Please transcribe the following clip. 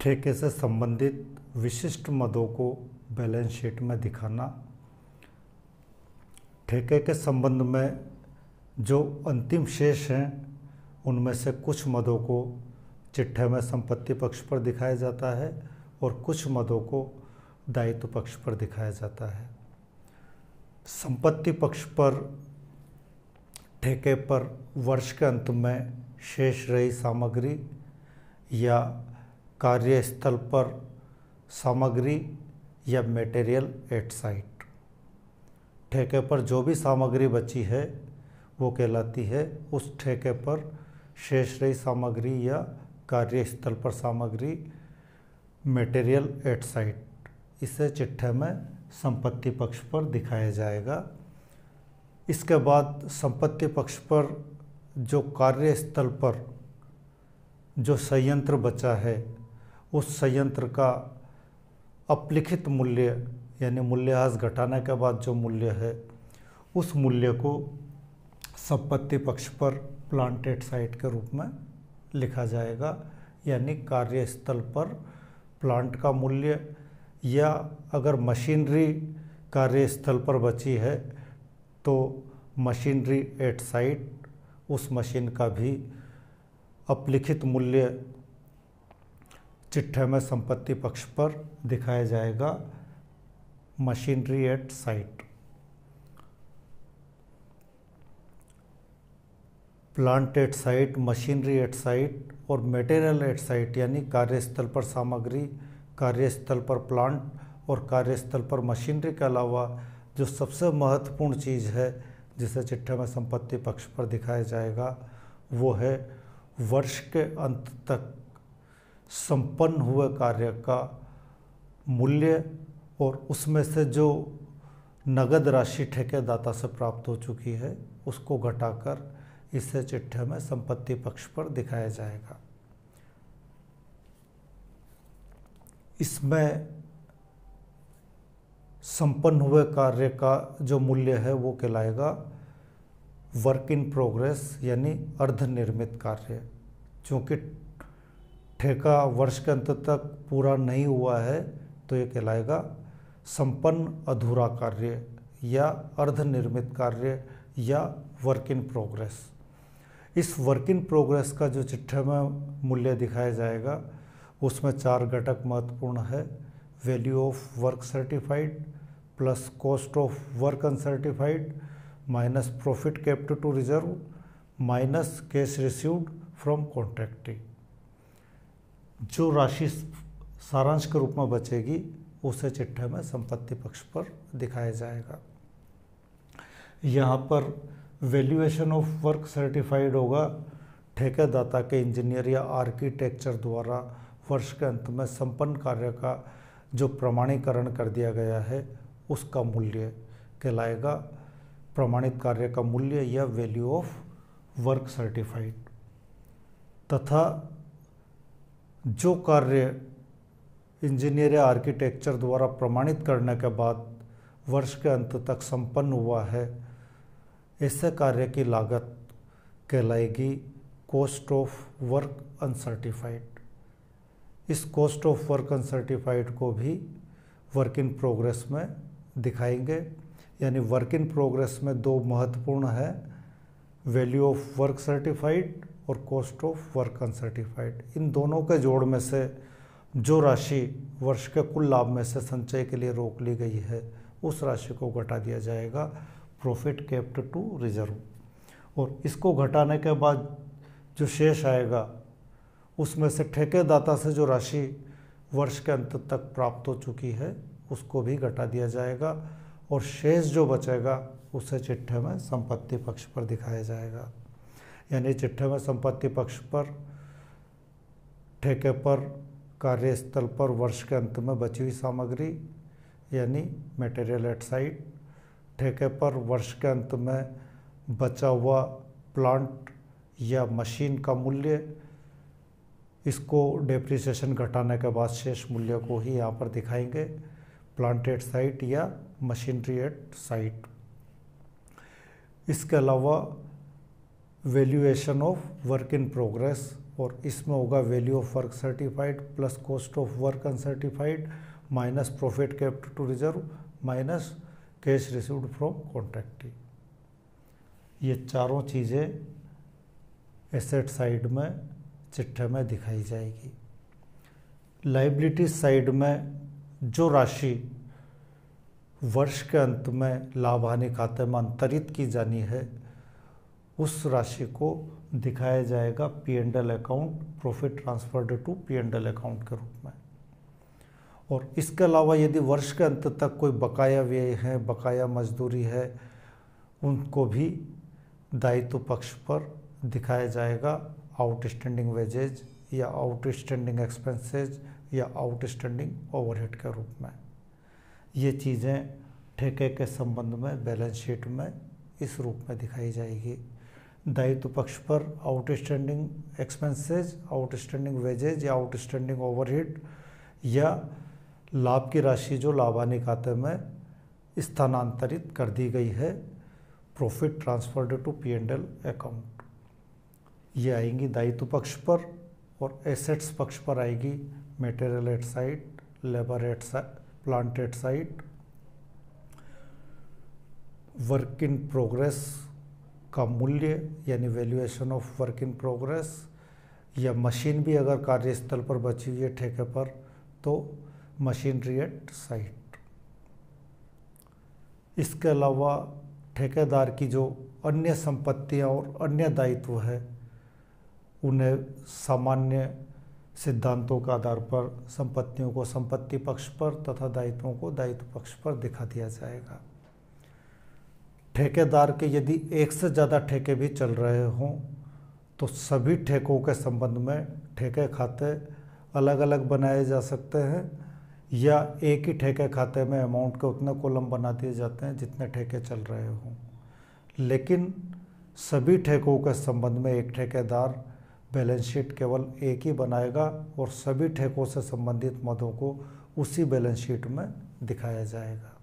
ठेके से संबंधित विशिष्ट मदों को बैलेंस शीट में दिखाना। ठेके के संबंध में जो अंतिम शेष हैं उनमें से कुछ मदों को चिट्ठे में संपत्ति पक्ष पर दिखाया जाता है और कुछ मदों को दायित्व पक्ष पर दिखाया जाता है। संपत्ति पक्ष पर ठेके पर वर्ष के अंत में शेष रही सामग्री या कार्यस्थल पर सामग्री या मटेरियल एट साइट। ठेके पर जो भी सामग्री बची है वो कहलाती है उस ठेके पर शेष रही सामग्री या कार्यस्थल पर सामग्री, मटेरियल एट साइट। इसे चिट्ठे में संपत्ति पक्ष पर दिखाया जाएगा। इसके बाद संपत्ति पक्ष पर जो कार्यस्थल पर जो संयंत्र बचा है उस संयंत्र का अपलिखित मूल्य यानी मूल्यह्रास घटाने के बाद जो मूल्य है उस मूल्य को संपत्ति पक्ष पर प्लांट एट साइट के रूप में लिखा जाएगा। यानी कार्यस्थल पर प्लांट का मूल्य, या अगर मशीनरी कार्यस्थल पर बची है तो मशीनरी एट साइट, उस मशीन का भी अपलिखित मूल्य चिट्ठे में संपत्ति पक्ष पर दिखाया जाएगा, machinery at site. Plant at site, machinery at site और मटेरियल एट साइट यानी कार्यस्थल पर सामग्री, कार्यस्थल पर प्लांट और कार्यस्थल पर मशीनरी के अलावा जो सबसे महत्वपूर्ण चीज़ है जिसे चिट्ठे में संपत्ति पक्ष पर दिखाया जाएगा वो है वर्ष के अंत तक संपन्न हुए कार्य का मूल्य और उसमें से जो नगद राशि ठेकेदाता से प्राप्त हो चुकी है उसको घटाकर इसे चिट्ठे में संपत्ति पक्ष पर दिखाया जाएगा। इसमें संपन्न हुए कार्य का जो मूल्य है वो कहलाएगा वर्क इन प्रोग्रेस यानी अर्धनिर्मित कार्य। क्योंकि ठेका वर्ष के अंत तक पूरा नहीं हुआ है तो ये कहलाएगा संपन्न अधूरा कार्य या अर्धनिर्मित कार्य या वर्क इन प्रोग्रेस। इस वर्क इन प्रोग्रेस का जो चिट्ठे में मूल्य दिखाया जाएगा उसमें 4 घटक महत्वपूर्ण है। Value of work certified plus cost of work uncertified minus profit kept to reserve minus cash received from contractee. जो राशि सारांश के रूप में बचेगी उसे चिट्ठे में संपत्ति पक्ष पर दिखाया जाएगा। यहाँ पर वैल्यूएशन ऑफ वर्क सर्टिफाइड होगा ठेकेदाता के इंजीनियर या आर्किटेक्चर द्वारा वर्ष के अंत में संपन्न कार्य का जो प्रमाणीकरण कर दिया गया है उसका मूल्य कहलाएगा प्रमाणित कार्य का मूल्य या वैल्यू ऑफ वर्क सर्टिफाइड। तथा जो कार्य इंजीनियर या आर्किटेक्चर द्वारा प्रमाणित करने के बाद वर्ष के अंत तक संपन्न हुआ है ऐसे कार्य की लागत कहलाएगी कॉस्ट ऑफ वर्क अनसर्टिफाइड। इस कॉस्ट ऑफ वर्क अनसर्टिफाइड को भी वर्क इन प्रोग्रेस में दिखाएंगे। यानी वर्क इन प्रोग्रेस में 2 महत्वपूर्ण है, वैल्यू ऑफ वर्क सर्टिफाइड और कॉस्ट ऑफ वर्क अनसर्टिफाइड। इन दोनों के जोड़ में से जो राशि वर्ष के कुल लाभ में से संचय के लिए रोक ली गई है उस राशि को घटा दिया जाएगा प्रॉफिट केप्ट टू रिजर्व। और इसको घटाने के बाद जो शेष आएगा उसमें से ठेकेदाता से जो राशि वर्ष के अंत तक प्राप्त हो चुकी है उसको भी घटा दिया जाएगा और शेष जो बचेगा उसे चिट्ठे में संपत्ति पक्ष पर दिखाया जाएगा। यानी चिट्ठे में संपत्ति पक्ष पर ठेके पर कार्यस्थल पर वर्ष के अंत में बची हुई सामग्री यानी मटेरियल एट साइट, ठेके पर वर्ष के अंत में बचा हुआ प्लांट या मशीन का मूल्य, इसको डेप्रिसिएशन घटाने के बाद शेष मूल्य को ही यहाँ पर दिखाएंगे, प्लांट एट साइट या मशीनरी एट साइट। इसके अलावा valuation of work in progress, और इसमें होगा value of work certified plus cost of work uncertified minus profit kept to reserve minus cash received from contractee. ये चारों चीज़ें एसेट साइड में चिट्ठे में दिखाई जाएगी। लायबिलिटी साइड में जो राशि वर्ष के अंत में लाभ हानि खाते में अंतरित की जानी है उस राशि को दिखाया जाएगा P&L account profit transferred to P&L account के रूप में। और इसके अलावा यदि वर्ष के अंत तक कोई बकाया व्यय है, बकाया मजदूरी है, उनको भी दायित्व पक्ष पर दिखाया जाएगा आउटस्टैंडिंग वेजेज या आउटस्टैंडिंग एक्सपेंसेज या आउटस्टैंडिंग ओवरहेड के रूप में। ये चीज़ें ठेके के संबंध में बैलेंस शीट में इस रूप में दिखाई जाएगी। दायित्व पक्ष पर आउटस्टैंडिंग एक्सपेंसेज, आउटस्टैंडिंग वेजेज या आउटस्टैंडिंग ओवरहेड या लाभ की राशि जो लाभ हानि खाते में स्थानांतरित कर दी गई है profit transferred to P&L account, ये आएंगी दायित्व पक्ष पर। और एसेट्स पक्ष पर आएगी material at site, labour at plant at site, work in progress का मूल्य यानी valuation of work in progress, या मशीन भी अगर कार्यस्थल पर बची हुई है ठेके पर तो मशीनरी एट साइट। इसके अलावा ठेकेदार की जो अन्य संपत्तियां और अन्य दायित्व है उन्हें सामान्य सिद्धांतों के आधार पर संपत्तियों को संपत्ति पक्ष पर तथा दायित्वों को दायित्व पक्ष पर दिखा दिया जाएगा। ठेकेदार के यदि एक से ज़्यादा ठेके भी चल रहे हों तो सभी ठेकों के संबंध में ठेके खाते अलग अलग बनाए जा सकते हैं या एक ही ठेके खाते में अमाउंट के उतने कॉलम बना दिए जाते हैं जितने ठेके चल रहे हों। लेकिन सभी ठेकों के संबंध में एक ठेकेदार बैलेंस शीट केवल एक ही बनाएगा और सभी ठेकों से संबंधित मदों को उसी बैलेंस शीट में दिखाया जाएगा।